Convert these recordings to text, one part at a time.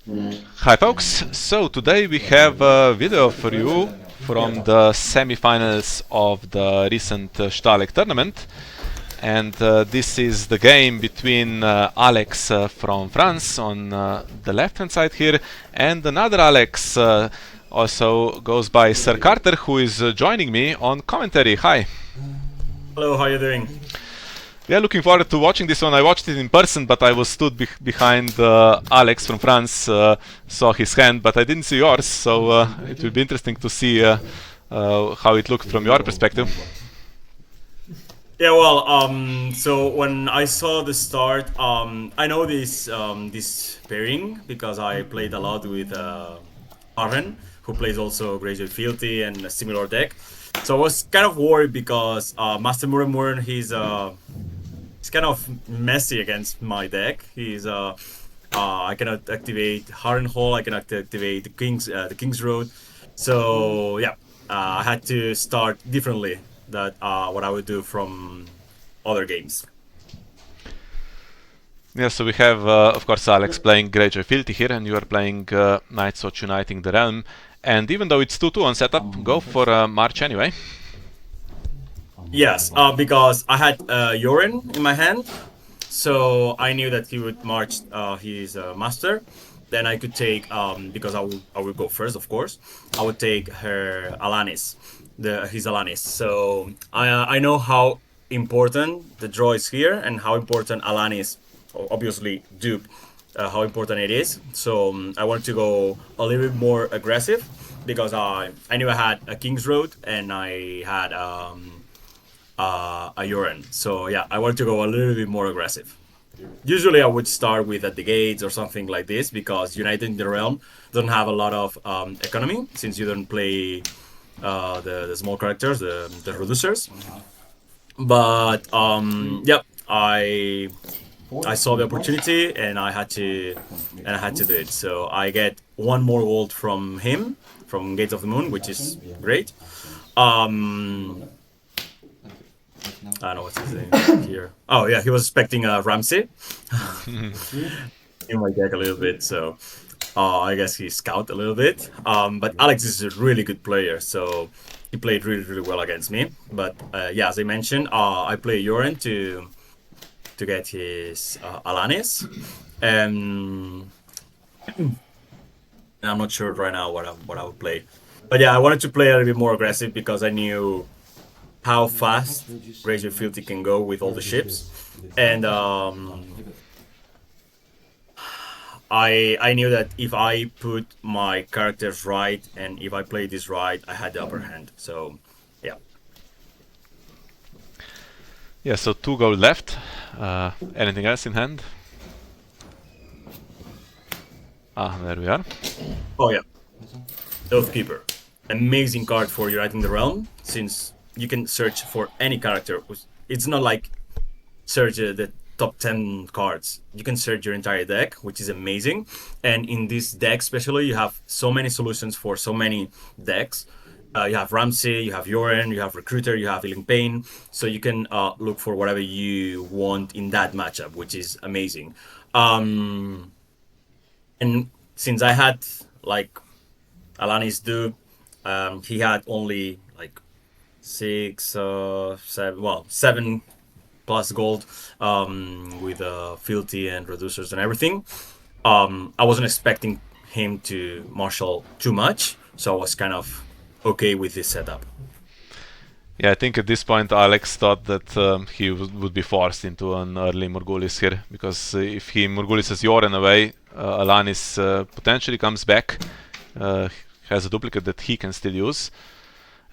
Hi folks, so today we have a video for you from the semi-finals of the recent Stahleck tournament, and this is the game between Alex from France on the left hand side here, and another Alex also goes by SerCarter, who is joining me on commentary. Hi. Hello, how are you doing? Yeah, looking forward to watching this one. I watched it in person, but I was stood behind Alex from France, saw his hand, but I didn't see yours, so it will be interesting to see how it looked from your perspective. Yeah, well, so when I saw the start, I know this pairing because I played a lot with Arren, who plays also Greyjoy Fealty and a similar deck. So I was kind of worried because Master Muren he's kind of messy against my deck. I cannot activate Harrenhal, I cannot activate the King's Road. So yeah, I had to start differently that what I would do from other games. Yeah, so we have, of course, Alex playing Greyjoy Fealty here, and you are playing Knights Watch Uniting the Realm. And even though it's 2-2 on setup, go for March anyway. Yes, because I had Yoren in my hand, so I knew that he would march his master. Then I could take because I would go first, of course. I would take her Alanis, his Alanis. So I know how important the draw is here and how important Alanis, obviously Duke, how important it is. So I wanted to go a little bit more aggressive because I knew I had a King's Road and I had a Urine. So yeah, I wanted to go a little bit more aggressive. Usually I would start with at the gates or something like this because United the Realm doesn't have a lot of economy since you don't play the small characters, the reducers. But yeah, I saw the opportunity and I had to do it. So I get one more gold from him from Gates of the Moon, which is great. I don't know what's his name here. Oh yeah, he was expecting Ramsey in my deck a little bit, so I guess he scout a little bit. But Alex is a really good player, so he played really well against me. But yeah, as I mentioned, I play Yoren to get his Alanis, and I'm not sure right now what I would play. But yeah, I wanted to play a little bit more aggressive because I knew how fast Greyjoy Fealty can go with all the ships, and I knew that if I put my characters right and if I play this right, I had the upper hand. So yeah. Yeah, so 2 gold left. Anything else in hand? Ah, there we are. Oh yeah, Oathkeeper, amazing card for Uniting the Realm since you can search for any character. It's not like search the top 10 cards. You can search your entire deck, which is amazing. And in this deck especially, you have so many solutions for so many decks. You have Ramsey, you have Yoren, you have Recruiter, you have Healing Pain. So you can look for whatever you want in that matchup, which is amazing. And since I had like Alanis do, he had only like 7 plus gold with fealty and reducers and everything. I wasn't expecting him to marshal too much, so I was kind of okay with this setup. Yeah, I think at this point Alex thought that he would be forced into an early Morgulis here, because if he Morgulises Yoren away, Alanis potentially comes back, has a duplicate that he can still use.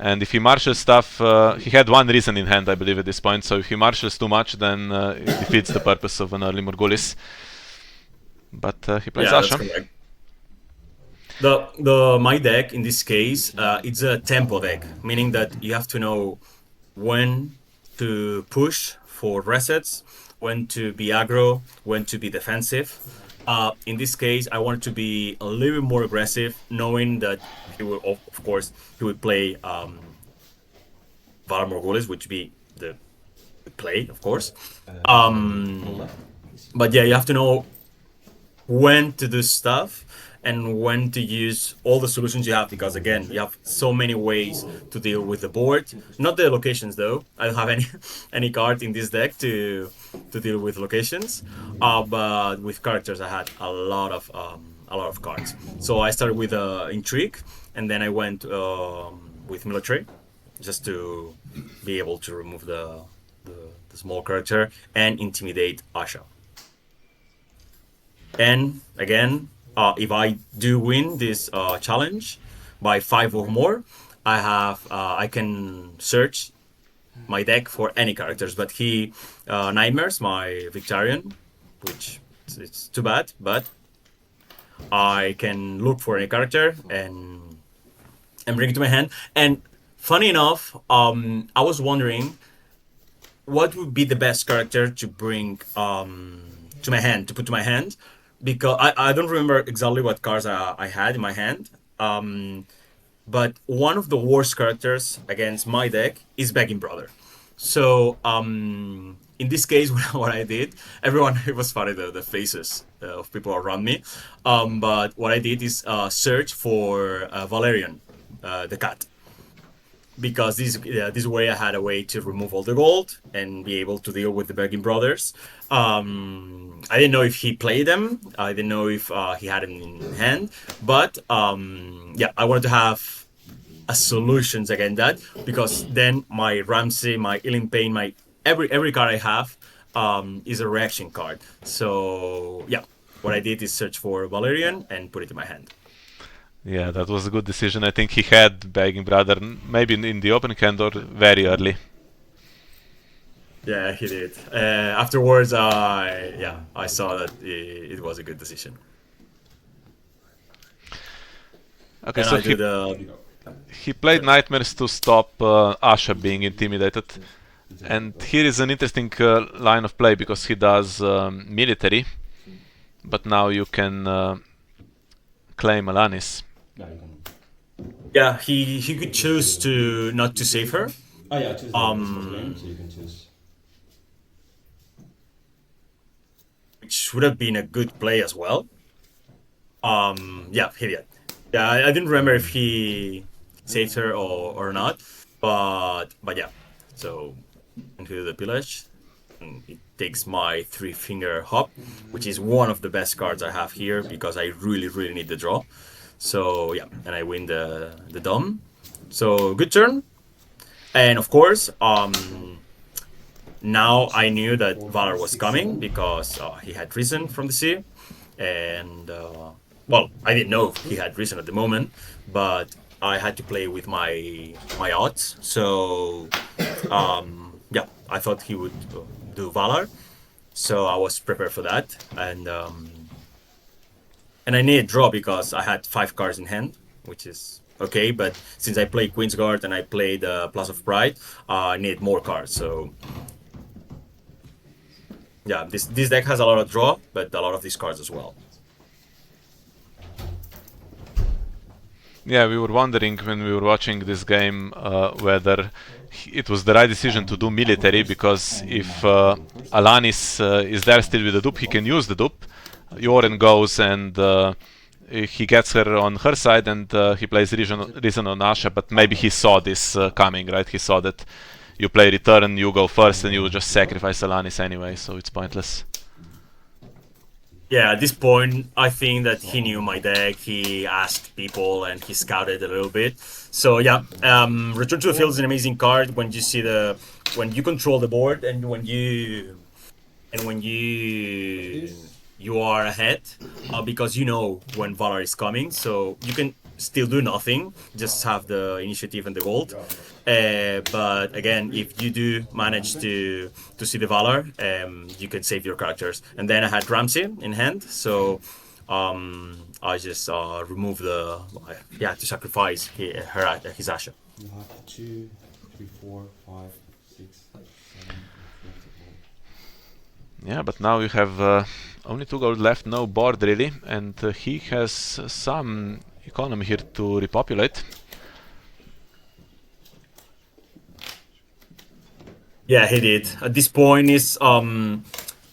And if he marshals stuff, he had one reason in hand, I believe, at this point. So if he marshals too much, then it defeats the purpose of an early Morgulis. But he plays Yeah, that's Asha. correct. The my deck in this case, it's a tempo deck, meaning that you have to know when to push for resets, when to be aggro, when to be defensive. In this case, I wanted to be a little bit more aggressive, knowing that he will, of course, he would play Valar Morghulis, which would be the play, of course. But yeah, you have to know when to do stuff and when to use all the solutions you have, because again, you have so many ways to deal with the board. Not the locations though. I don't have any any card in this deck to deal with locations. But with characters, I had a lot of cards. So I started with intrigue, and then I went with military, just to be able to remove the small character and intimidate Asha. And again, if I do win this challenge by 5 or more, I can search my deck for any characters. But he nightmares my Victorian, which it's too bad. But I can look for any character and bring it to my hand. And funny enough, I was wondering what would be the best character to bring to my hand, to put to my hand, because I don't remember exactly what cards I had in my hand. But one of the worst characters against my deck is Begging Brother. So in this case, what I did, everyone, it was funny, the faces of people around me. But what I did is search for Valerian, the cat, because this way I had a way to remove all the gold and be able to deal with the Begging Brothers. I didn't know if he played them. I didn't know if he had them in hand. But yeah, I wanted to have a solutions against that, because then my Ramsey, my Ilim Pain, my every card I have is a reaction card. So yeah, what I did is search for Valerian and put it in my hand. Yeah, that was a good decision. I think he had Begging Brother maybe in the open hand or very early. Yeah, he did. Afterwards, I saw that it was a good decision. Okay, And so I do the he played Nightmares to stop Asha being intimidated. And here is an interesting line of play, because he does military, but now you can claim Alanis. yeah, he could choose to not to save her. Oh yeah, choose the so you can choose. Which would have been a good play as well. Yeah, he did. Yeah, I didn't remember if he saved her or not, but yeah. So into the pillage, and it takes my 3-finger hop, which is one of the best cards I have here because I really need the draw. So yeah, and I win the dom. So good turn, and of course, now I knew that Valar was coming because he had risen from the sea, and well, I didn't know he had risen at the moment, but I had to play with my odds. So yeah, I thought he would do Valar, so I was prepared for that, and I needed draw because I had 5 cards in hand, which is okay. But since I played Queensguard and I played Plus of Pride, I need more cards. So yeah, this deck has a lot of draw, but a lot of these cards as well. Yeah, we were wondering when we were watching this game whether it was the right decision to do military, because if Alanis is there still with the dupe, he can use the dupe. Joren goes and he gets her on her side, and he plays Risen on Asha, but maybe he saw this coming, right? He saw that you play return, you go first, and you just sacrifice Alanis anyway, so it's pointless. Yeah, at this point, I think that he knew my deck, he asked people, and he scouted a little bit. So yeah, Return to the Field is an amazing card when you see when you control the board and when you are ahead, because you know when Valar is coming, so you can still do nothing, just have the initiative and the gold. But again, if you do manage to see the Valar, you can save your characters. And then I had Ramsey in hand, so I just removed to sacrifice his Asha. You have 2, 3, 4, 5, 6, 7. Yeah, but now you have only 2 gold left, no board really, and he has some economy here to repopulate. Yeah, he did. At this point is No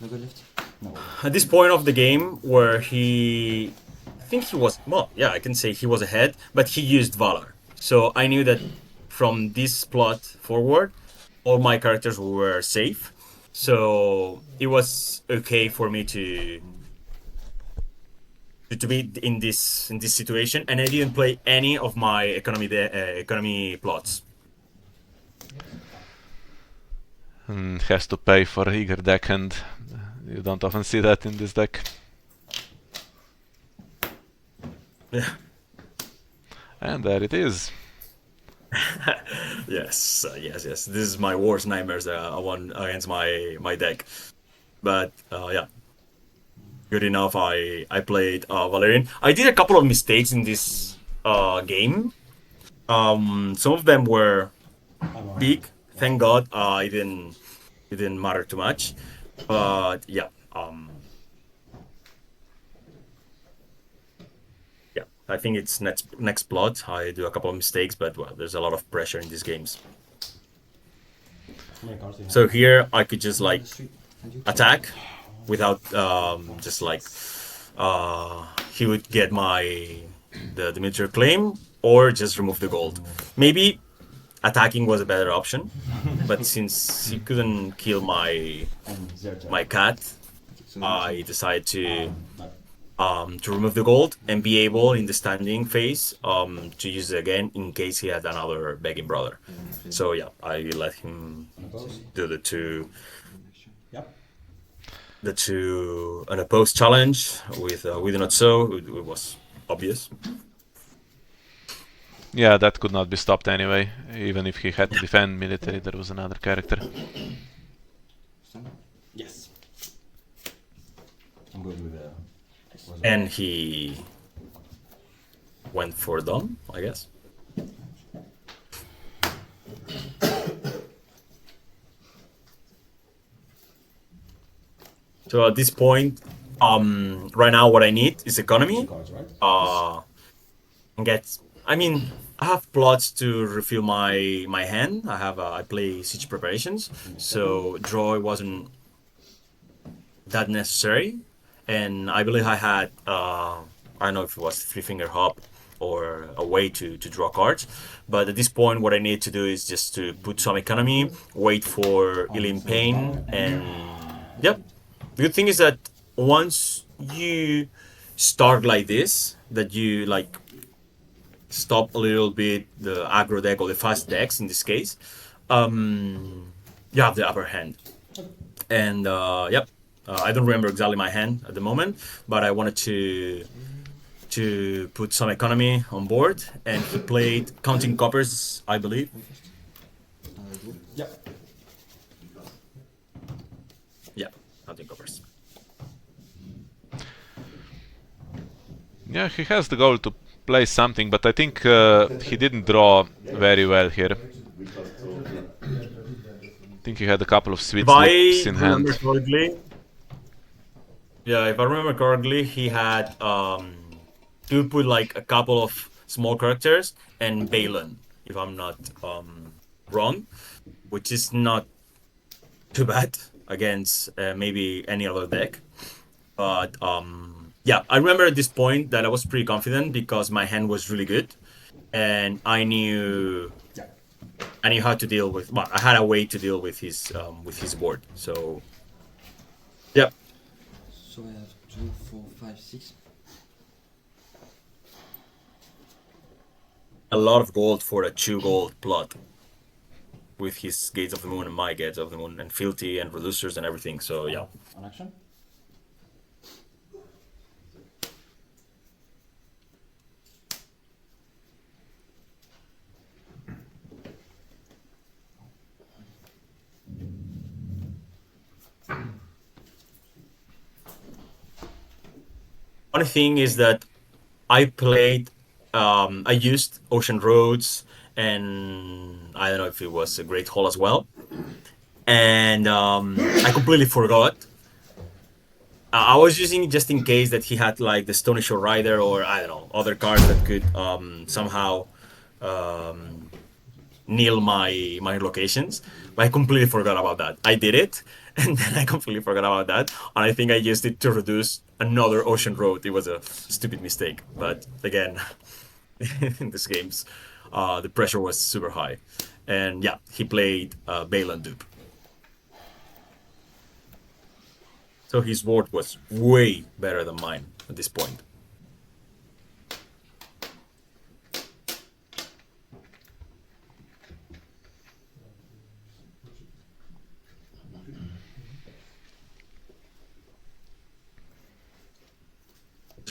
good left. at this point of the game where I think he was, well, yeah, I can say he was ahead, but he used Valor. So I knew that from this plot forward, all my characters were safe. So it was okay for me to be in this situation, and I didn't play any of my economy plots. Has to pay for eager deck, and you don't often see that in this deck. Yeah. And there it is. Yes. This is my worst nightmares. I won against my deck, but yeah, good enough. I played Valerian. I did a couple of mistakes in this game. Some of them were big. Thank God, it didn't matter too much. But yeah, yeah. I think it's next plot. I do a couple of mistakes, but well, there's a lot of pressure in these games. So here I could just like attack without just like he would get the military claim or just remove the gold. Maybe attacking was a better option, but since he couldn't kill my cat, I decided to remove the gold and be able in the standing phase to use it again in case he had another begging brother. So yeah, I let him do the two unopposed challenge with We Do Not So. It was obvious. Yeah, that could not be stopped anyway. Even if he had to defend military, there was another character. Yes. I'm good with And he went for Dom, I guess. So at this point, right now what I need is economy. cards, right? And get. I mean, I have plots to refill my hand. I play siege preparations, so draw wasn't that necessary. And I believe I had I don't know if it was three finger hop or a way to draw cards. But at this point, what I need to do is just to put some economy, wait for Ilim Pain, and yep. The good thing is that once you start like this, that you like stop a little bit the aggro deck or the fast decks in this case, you have the upper hand. And yep, I don't remember exactly my hand at the moment, but I wanted to put some economy on board, and he played Counting Coppers, I believe. Yep. Yeah, Counting Coppers. Yeah, he has the goal to play something, but I think he didn't draw very well here. I think he had a couple of sweet If I slips in hand. remember correctly, yeah, if I remember correctly, he had he would put like a couple of small characters and Balin, if I'm not wrong, which is not too bad against maybe any other deck. But yeah, I remember at this point that I was pretty confident because my hand was really good, and I knew how to deal with. Well, I had a way to deal with his board. So, yeah. So I have 2, 4, 5, 6. A lot of gold for a 2 gold plot with his Gates of the Moon and my Gates of the Moon and Fealty and reducers and everything. So yeah. An action? One thing is that I played, I used Ocean Roads, and I don't know if it was a Great Hall as well. And I completely forgot. I was using it just in case that he had like the Stony Shore Rider or I don't know, other cards that could somehow kneel my locations. But I completely forgot about that. I did it, and then I completely forgot about that. And I think I used it to reduce another Ocean Road. It was a stupid mistake, but again, in these games, the pressure was super high. And yeah, he played Balon Dupe. So his board was way better than mine at this point.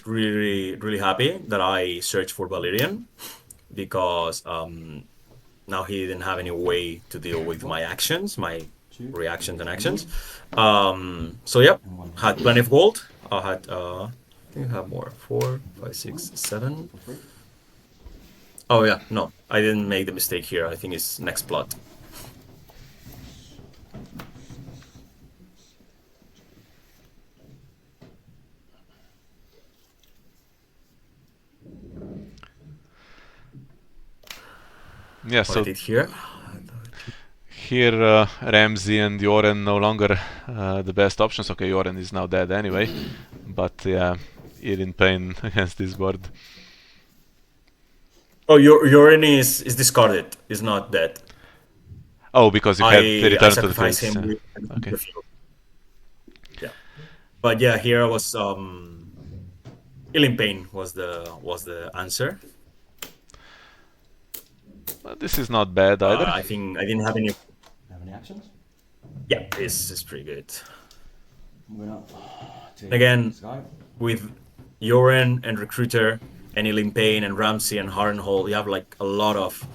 Really happy that I searched for Valerian because now he didn't have any way to deal with my actions, my reactions and actions. So yeah, had plenty of gold. I had I think I have more. 4, 5, 6, 7. Oh yeah, no, I didn't make the mistake here. I think it's next plot. Yeah, What I so did here. here Ramsey and Joren no longer the best options. Okay, Joren is now dead anyway, but yeah, you're in pain against this board. Oh, your enemy is discarded. Is not dead. Oh, because you had the I return to the sacrificed fields. him Yeah. with Okay. the field. Yeah, but yeah, here I was ill in pain was the answer. Well, this is not bad either. I think I didn't have any. Have any actions? Yeah, this is pretty good. I'm gonna take Again, this guy. with Joren and Recruiter and Ill in Pain and Ramsey and Harrenhal, you have like a lot of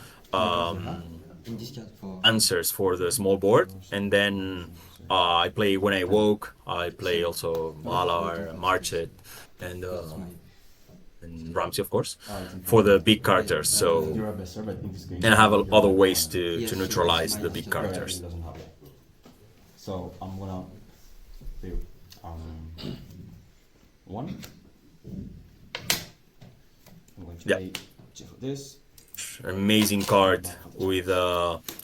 In discard for answers for the small board. And then I play When I Woke. I play also Malar, Marchet, and Ramsey, of course, for the big characters. So, You're a better, but in this game. and I have other ways to Yes, neutralize yes, the big yes. characters. It doesn't have it. So I'm gonna do 1. I'm going to Yeah. play this. Amazing card with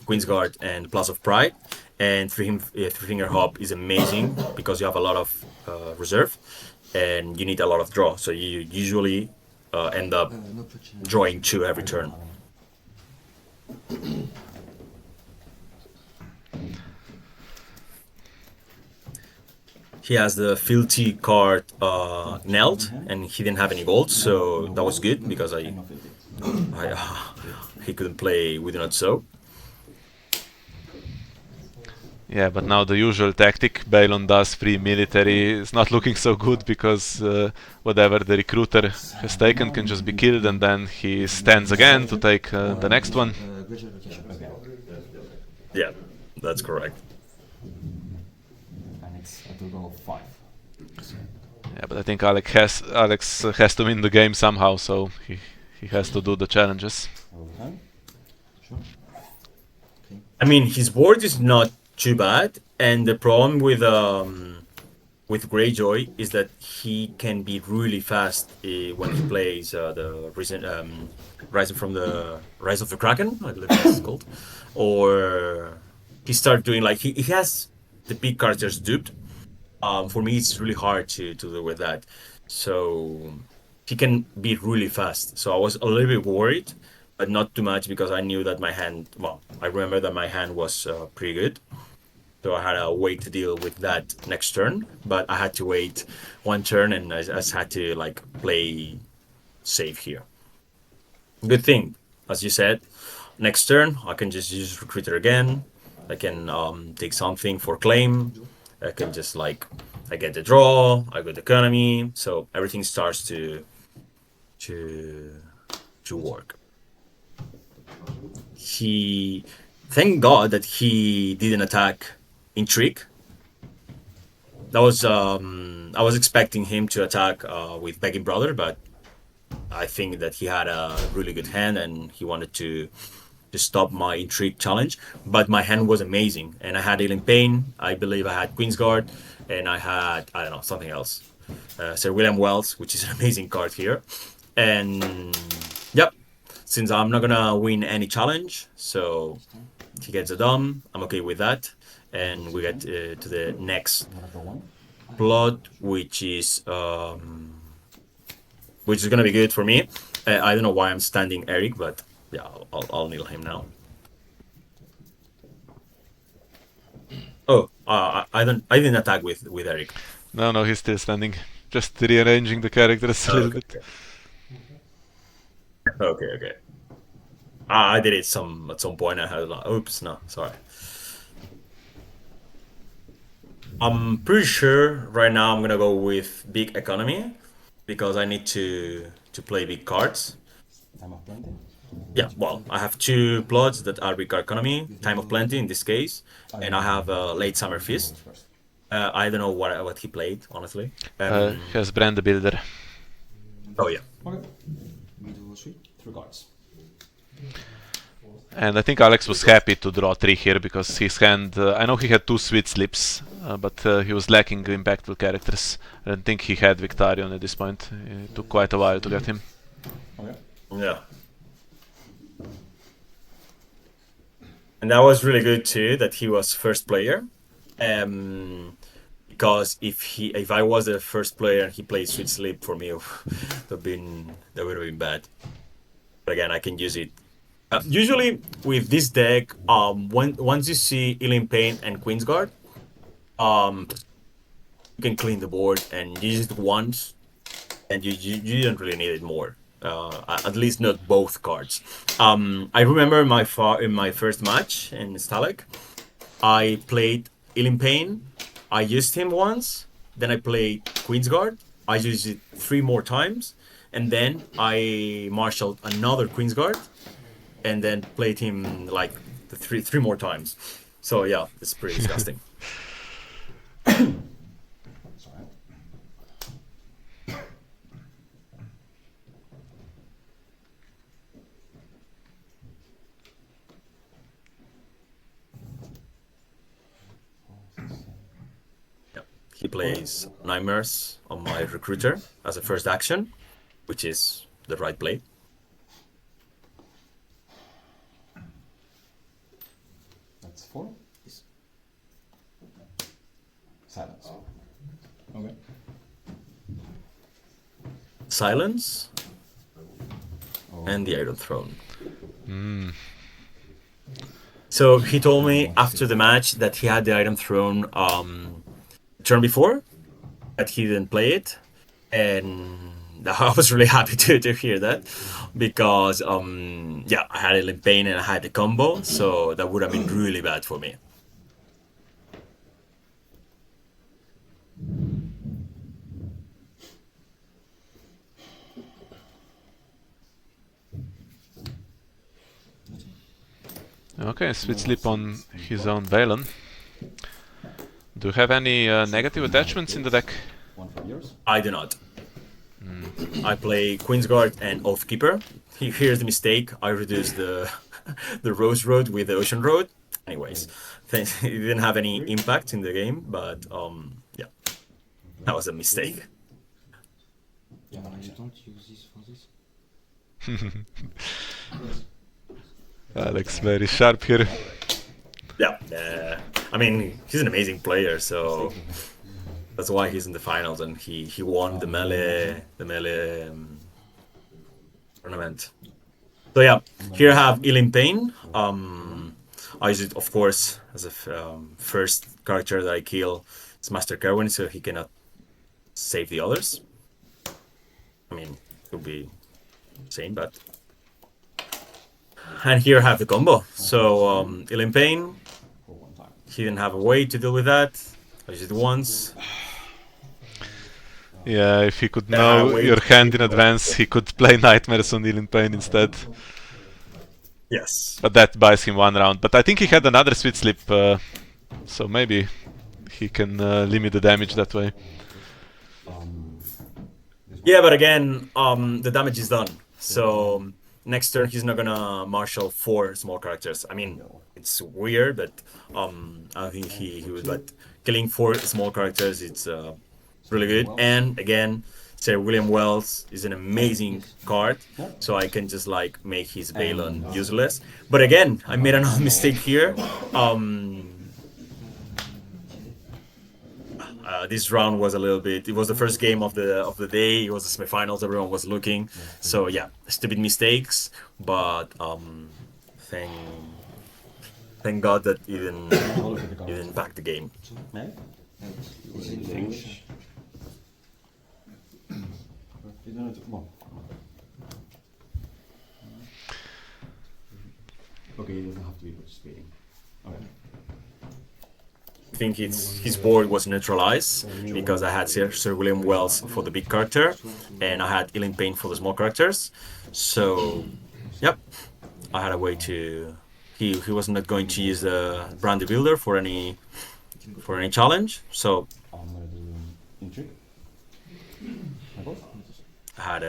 Queen's Guard and Plus of Pride, and Three Finger Hop is amazing because you have a lot of reserve and you need a lot of draw, so you usually end up no protection. drawing 2 every turn. He has the Fealty card knelt, and he didn't have any gold, so that was good because he couldn't play with Not So. Yeah, but now the usual tactic Balon does free military is not looking so good because whatever the recruiter has taken can just be killed, and then he stands again to take the next one. Greyjoy location. Yeah, that's correct. And it's a total of 5. Yeah, but I think Alex has to win the game somehow, so he has to do the challenges. Okay. Sure. I mean, his board is not too bad, and the problem with Greyjoy is that he can be really fast when he plays the recent Rise of the Kraken, I believe that's called, or he started doing like he has the big characters duped. For me, it's really hard to deal with that. So he can be really fast. So I was a little bit worried, but not too much because I knew that my hand. Well, I remember that my hand was pretty good. So I had a way to deal with that next turn, but I had to wait 1 turn, and I just had to like play safe here. Good thing, as you said, next turn I can just use Recruiter again. I can take something for claim. I can just like I get the draw, I get the economy, so everything starts to work. Thank God that he didn't attack Intrigue. That was I was expecting him to attack with Begging Brother, but I think that he had a really good hand and he wanted to stop my Intrigue challenge. But my hand was amazing, and I had Ailing Pain. I believe I had Queen's Guard, and I had I don't know something else. Sir William Wells, which is an amazing card here, and yep. Since I'm not gonna win any challenge, so he gets a dumb, I'm okay with that. and we get to the next Another one. plot, which is gonna be good for me. I don't know why I'm standing Eric, but yeah, I'll kneel him now. Oh, I didn't attack with Eric. No, he's still standing. Just rearranging the characters a little bit. Okay. I did it at some point. I had like, oops, no, sorry. I'm pretty sure right now I'm gonna go with big economy because I need to play big cards. Time of plenty. Yeah, well, I have two plots that are big economy, time of plenty in this case, and I have a late summer feast. I don't know what he played, honestly. He has Brand the Builder. Oh yeah. Okay. Middle 3. 3 cards. And I think Alex was happy to draw 3 here because his hand... I know he had 2 sweet slips, but he was lacking impactful characters. I don't think he had Victarion at this point. It took quite a while to get him. Okay. Yeah. And that was really good too that he was first player. Because if I was the first player and he played Sweet Sleep, for me that would have been bad. But again, I can use it. Usually with this deck, once you see Ilim Pain and Queensguard, you can clean the board and use it once, and you don't really need it more. At least not both cards. I remember in my first match in Stahleck, I played Ilim Pain. I used him once. Then I played Queensguard. I used it 3 more times, and then I marshaled another Queensguard, and then played him like the three more times. So yeah, it's pretty disgusting. Sorry. He plays Nightmares on my Recruiter as a first action, which is the right play. That's 4. Silence. Okay. Silence Oh. and the Iron Throne. Mm. So he told me after the match that he had the Iron Throne turn before, that he didn't play it, and I was really happy to hear that because yeah, I had Ilim Pain and I had the combo, so that would have been really bad for me. Okay, Sweet Sleep on his own Balon. Do you have any negative attachments in the deck? One from yours. I do not. I play Queensguard and Oathkeeper. Here's the mistake. I reduced the the Rose Road with the Ocean Road. Anyways, it didn't have any impact in the game, but yeah, that was a mistake. Yeah, You don't use this for this? Alex very sharp here. Yeah, I mean, he's an amazing player, so that's why he's in the finals, and he won the melee tournament. So yeah, here I have Ilim Pain. I use it, of course, as a first character that I kill is Master Kerwin, so he cannot save the others. I mean, it would be insane, but... And here I have the combo. So, Ilim Pain, for 1 time. he didn't have a way to deal with that. I used it once. Yeah, if he could know wait. your hand in advance, he could play Nightmares on Ilim Pain instead. Yes. But that buys him 1 round. But I think he had another Sweet Sleep, so maybe he can limit the damage that way. Yeah, but again, the damage is done. So next turn he's not gonna marshal 4 small characters. I mean, it's weird, but I think he would. But killing 4 small characters, it's really good. And again, Sir William Wells is an amazing card, so I can just like make his Balon useless. But again, I made another mistake here. this round was a little bit. It was the first game of the day. It was the semifinals. Everyone was looking. So yeah, stupid mistakes, but thank God that it didn't back the game. Nee? Is it Finish. You don't have to, come on. Okay, it doesn't have to be participating. Okay. I think his board was neutralized because I had Sir William Wells for the big character, and I had Eileen Payne for the small characters. So, yep, I had a way to. He was not going to use the Brandy Builder for any challenge. So I'm gonna do intrigue. I had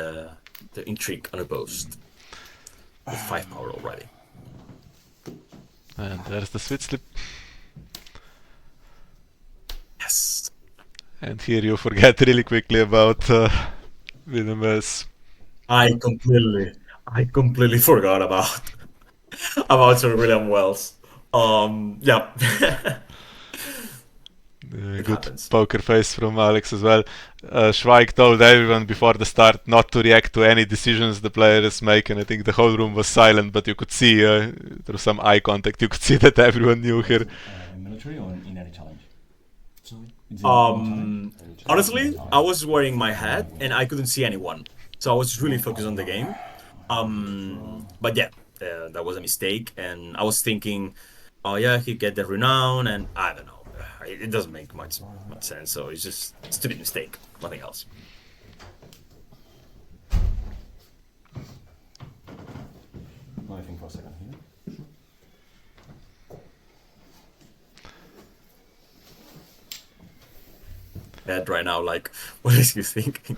the intrigue unopposed with 5 power already. And there's the switch slip. Yes. And here you forget really quickly about William Wells. I completely forgot about Sir William Wells. Yeah. Good happens. poker face from Alex as well. Schweig told everyone before the start not to react to any decisions the players make, and I think the whole room was silent, but you could see there was some eye contact. You could see that everyone knew here. In military or in any challenge? Sorry. Honestly, I was wearing my hat and I couldn't see anyone, so I was really focused on the game. But yeah, that was a mistake, and I was thinking, oh yeah, he get the renown, and I don't know, it doesn't make much sense. So it's just a stupid mistake, nothing else. I think for a second here. That right now, like, what is he thinking?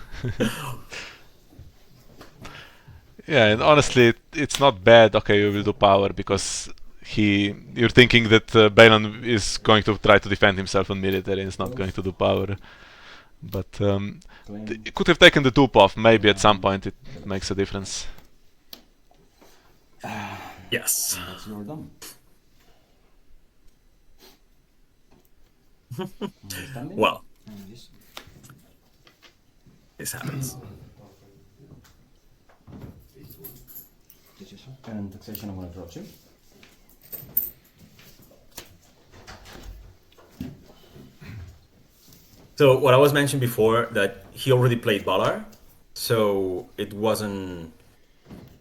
Yeah, and honestly, it's not bad. Okay, you will do power because you're thinking that Balon is going to try to defend himself on military and is not going to do power. But you could have taken the dupe off. Maybe at some point it makes a difference. Yes. That's your done. Understanding? Well, And this. this happens. Decision. And taxation, I'm gonna drop you. So what I was mentioned before, that he already played Valar, so it wasn't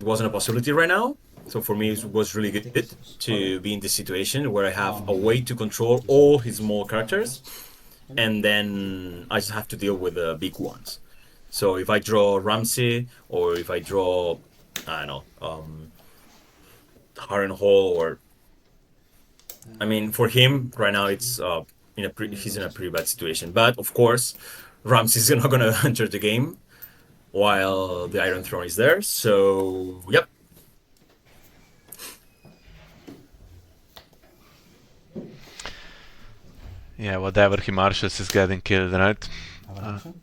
a possibility right now. So for me, it was really good to be in this situation where I have a way to control all his small characters, and then I just have to deal with the big ones. So if I draw Ramsey, or if I draw, I don't know, Harrenhal, or I mean, for him right now, it's he's in a pretty bad situation. But of course, Ramsey's not gonna enter the game while the Iron Throne is there. So yep. Yeah, whatever he marshals is getting killed, right? Have an action?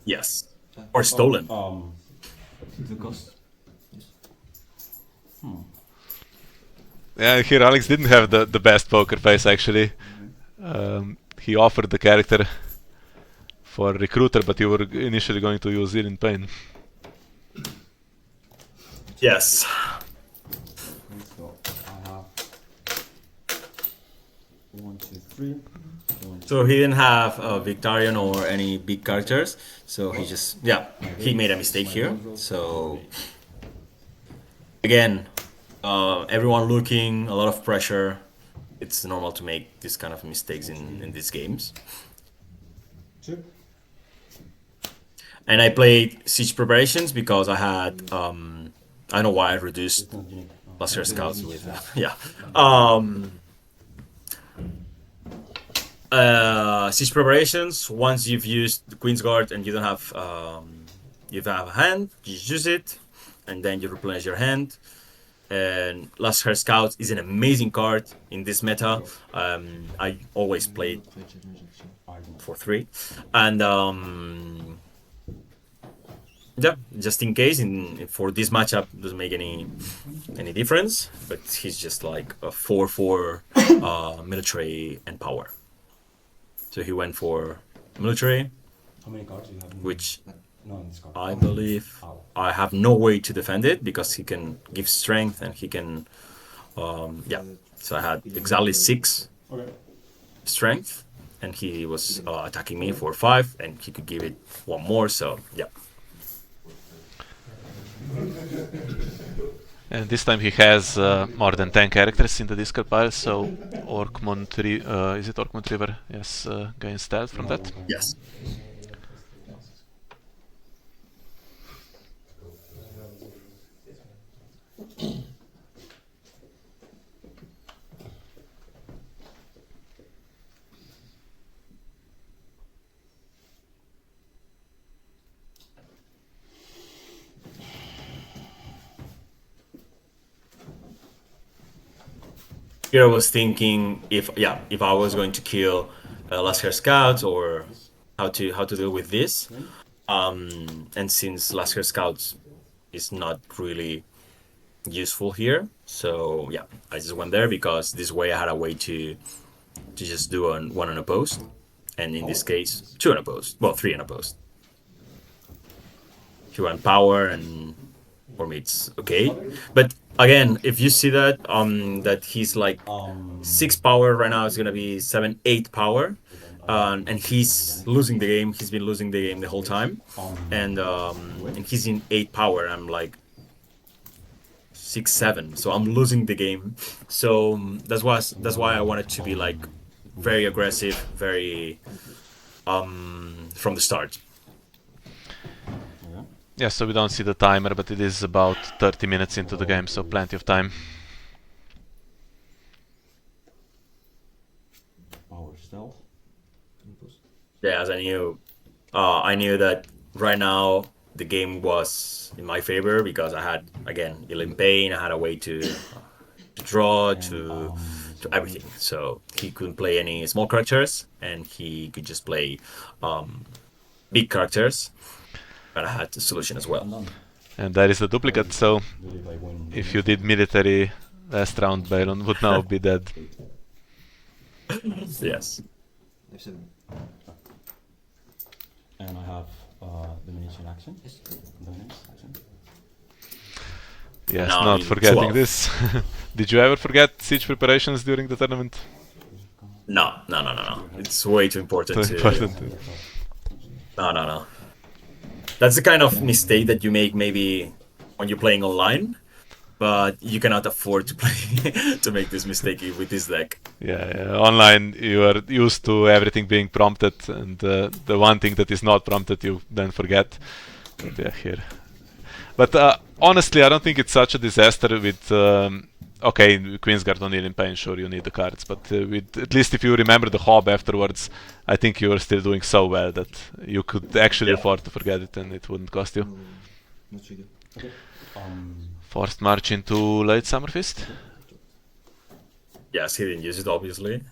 Yes. Or stolen. The cost. Yeah, here Alex didn't have the best poker face actually. He offered the character for recruiter, but you were initially going to use it in pain. Yes. So I have 1, 2, 3. So he didn't have Victarion or any big characters. So he just, yeah, he made a mistake here. So again, everyone looking, a lot of pressure. It's normal to make this kind of mistakes in these games. And I played Siege Preparations because I had, I don't know why I reduced Laser Scouts with, Siege Preparations, once you've used the Queen's Guard and you don't have, you have a hand, you use it, and then you replenish your hand. And Last Hair Scout is an amazing card in this meta. I always played for 3, and yeah, just in case, for this matchup doesn't make any difference. But he's just like a 4/4 military and power. So he went for military, How many cards do you have? which No, in this card. I believe I have no way to defend it because he can give strength and he can, yeah. So I had exactly 6 Okay. strength, and he was attacking me for 5, and he could give it 1 more. So yeah. And this time he has more than 10 characters in the discard pile, so is it Orkmont River? Yes, gains stealth from that. Yes. Here I was thinking if I was going to kill Last Hair Scouts or how to deal with this. And since Last Hair Scouts is not really useful here, so yeah, I just went there because this way I had a way to just do one unopposed, and in this case 2 unopposed. Well, 3 unopposed. If you want power, and for me it's okay. But again, if you see that that he's like 6 power right now, it's gonna be 7, 8 power, and he's losing the game. He's been losing the game the whole time, and he's in 8 power. I'm like 6, 7, so I'm losing the game. So that's why I wanted to be like very aggressive, very from the start. Yeah, so we don't see the timer, but it is about 30 minutes into the game, so plenty of time. Power stealth. Yeah, as I knew that right now the game was in my favor because I had again Ilim Pain. I had a way to draw to everything. So he couldn't play any small characters, and he could just play big characters. But I had the solution as well. And that is the duplicate, so if you did military last round, Balon would now be dead. Yes. F7. And I have domination action. Dominance action. Yes, Now not in forgetting 12. this. Did you ever forget siege preparations during the tournament? No. It's way too important. Too important. No. That's the kind of mistake that you make maybe when you're playing online, but you cannot afford to play to make this mistake with this deck. Yeah, online you are used to everything being prompted, and the one thing that is not prompted you then forget. But yeah, here. But honestly, I don't think it's such a disaster with... okay, Queensguard on Ilim Pain, sure you need the cards, but with, at least if you remember the Hob afterwards, I think you are still doing so well that you could actually afford to forget it and it wouldn't cost you. No trigger. Okay. Forced March into late Summer Fist? Yes, he didn't use it, obviously.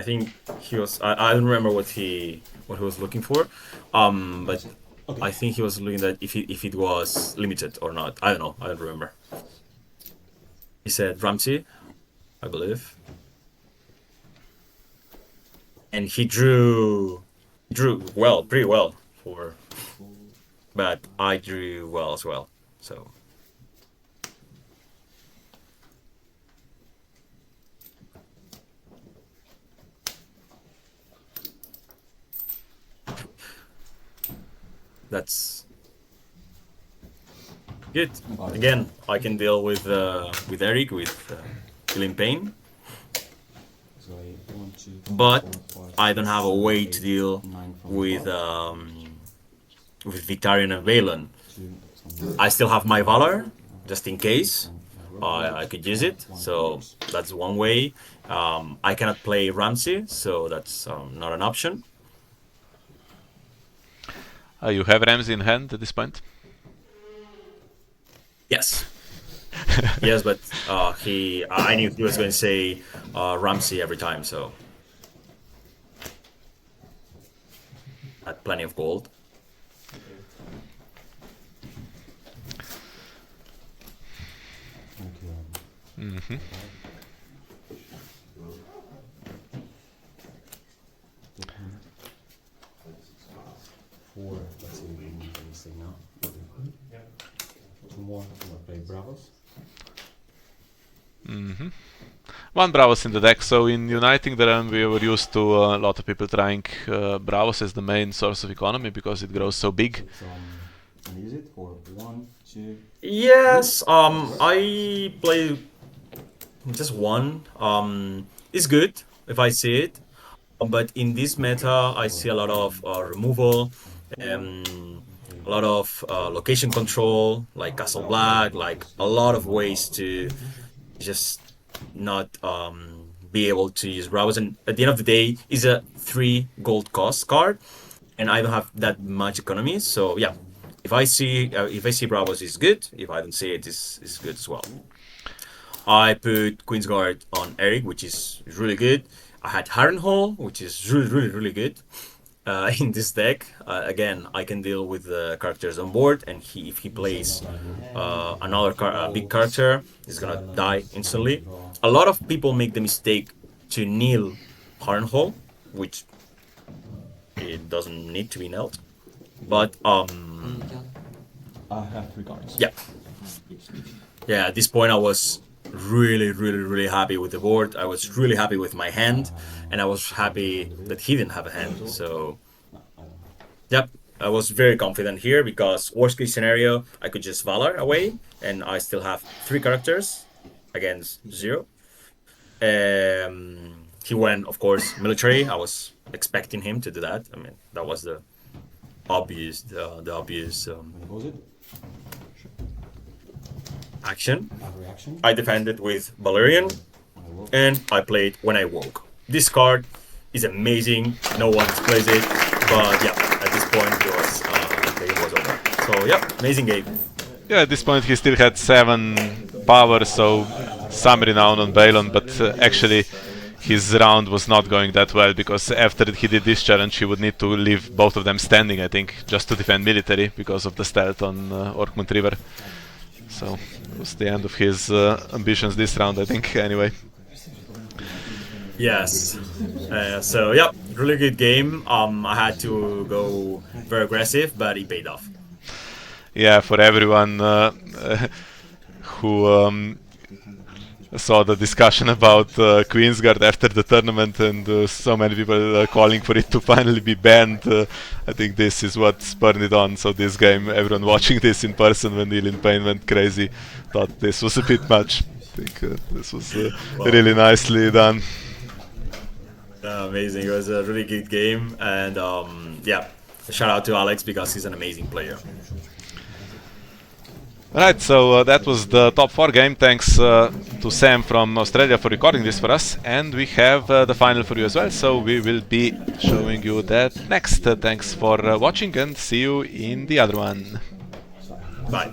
I think he was... I don't remember what he was looking for, but Okay. I think he was looking at if it was limited or not. I don't know. I don't remember. He said Ramsey, I believe, and he drew well, pretty well for, but I drew well as well. So that's good. Again, I can deal with Eric with Killing Pain, So 1, 2, but 4, 5, I don't have a 6, way 7, to 8, deal 9 from with above, Victarion and Valen. 2, some I still have my Valor, just in case I could use it. So that's one way. I cannot play Ramsey, so that's not an option. You have Ramsey in hand at this point? Yes. Yes, but I knew he was going to say Ramsey every time, so I had plenty of gold. Mhm. Four, let's see, we need anything now. Two more, I'm gonna play Bravos. Mhm. One Bravos in the deck, so in Uniting the Realm we were used to a lot of people trying Bravos as the main source of economy because it grows so big. It's, can you use it for 1, 2, Yes, I play just one. It's good if I see it, but in this meta, I see a lot of removal, a lot of location control, like Castle Black, like a lot of ways to just not be able to use Bravos. And at the end of the day, it's a 3 gold cost card, and I don't have that much economy. So yeah, if I see Bravos is good. If I don't see it, is good as well. I put Queensguard on Eric, which is really good. I had Harrenhal, which is really good. In this deck, again, I can deal with the characters on board, and if he plays another big character, he's gonna die instantly. A lot of people make the mistake to kneel Harrenhal, which it doesn't need to be knelt. But I have 3 cards. yeah, at this point I was really happy with the board. I was really happy with my hand, and I was happy that he didn't have a hand. So yep, I was very confident here because worst case scenario, I could just Valar away, and I still have 3 characters against 0. He went, of course, military. I was expecting him to do that. I mean, that was the obvious What was it? action. Reaction. I defended with Valerian, and I played When I Woke. This card is amazing. No one plays it, but yeah, at this point the game was over. So yeah, amazing game. Yeah, at this point he still had 7 power, so some renown on Balon, but actually his round was not going that well because after he did this challenge he would need to leave both of them standing, I think, just to defend military because of the stealth on Orkmont River. So it was the end of his ambitions this round, I think, anyway. Yes. So yeah, really good game. I had to go very aggressive, but it paid off. Yeah, for everyone who saw the discussion about Queensguard after the tournament and so many people calling for it to finally be banned, I think this is what spurred it on. So this game, everyone watching this in person when Neil in Pain went crazy, thought this was a bit much. I think this was really nicely done. Amazing. It was a really good game, and yeah, shout out to Alex because he's an amazing player. Alright, so that was the top 4 game. Thanks to Sam from Australia for recording this for us, and we have the final for you as well, so we will be showing you that next. Thanks for watching and see you in the other one. Bye.